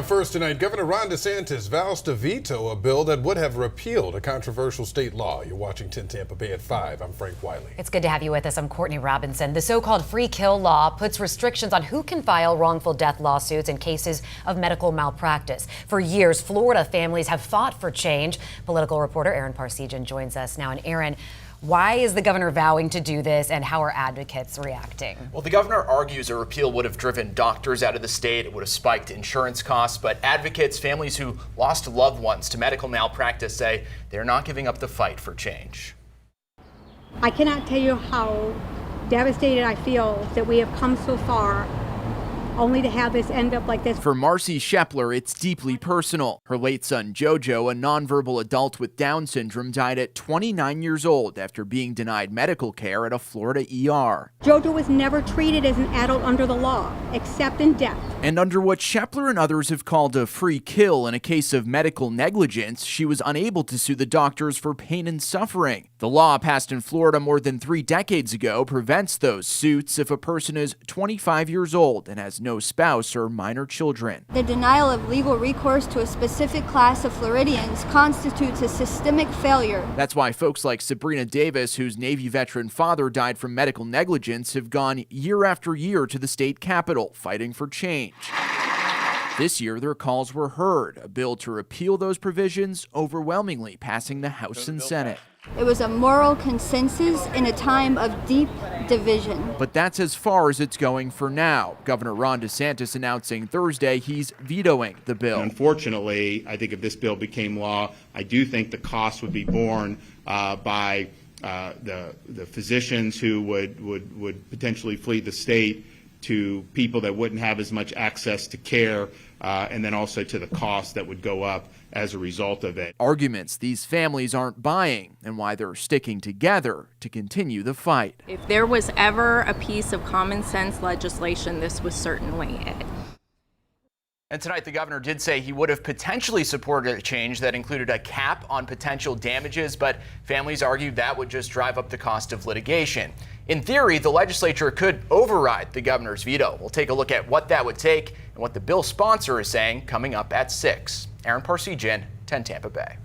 First tonight, Governor Ron DeSantis vows to veto a bill that would have repealed a controversial state law. You're watching 10 Tampa Bay at 5. I'm Frank Wiley. It's good to have you with us. I'm Courtney Robinson. The so-called free kill law puts restrictions on who can file wrongful death lawsuits in cases of medical malpractice. For years, Florida families have fought for change. Political reporter Aaron Parsegian joins us now. And Aaron, why is the governor vowing to do this, and how are advocates reacting? Well, the governor argues a repeal would have driven doctors out of the state. It would have spiked insurance costs. But advocates, families who lost loved ones to medical malpractice, say they're not giving up the fight for change. I cannot tell you how devastated I feel that we have come so far only to have this end up like this. For Marcy Shepler, it's deeply personal. Her late son, Jojo, a nonverbal adult with Down syndrome, died at 29 years old after being denied medical care at a Florida ER. Jojo was never treated as an adult under the law, except in death. And under what Shepler and others have called a free kill in a case of medical negligence, she was unable to sue the doctors for pain and suffering. The law passed in Florida more than 3 decades ago prevents those suits if a person is 25 years old and has no spouse or minor children. The denial of legal recourse to a specific class of Floridians constitutes a systemic failure. That's why folks like Sabrina Davis, whose Navy veteran father died from medical negligence, have gone year after year to the state capitol fighting for change. This year, their calls were heard, a bill to repeal those provisions overwhelmingly passing the House and Senate. It was a moral consensus in a time of deep division. But that's as far as it's going for now. Governor Ron DeSantis announcing Thursday he's vetoing the bill. Unfortunately, I think if this bill became law, I do think the cost would be borne by the physicians who would potentially flee the state, to people that wouldn't have as much access to care, and then also to the cost that would go up as a result of it. Arguments these families aren't buying, and why they're sticking together to continue the fight. If there was ever a piece of common sense legislation, this was certainly it. And tonight, the governor did say he would have potentially supported a change that included a cap on potential damages, but families argued that would just drive up the cost of litigation. In theory, the legislature could override the governor's veto. We'll take a look at what that would take and what the bill sponsor is saying coming up at 6. Aaron Parsegian, 10 Tampa Bay.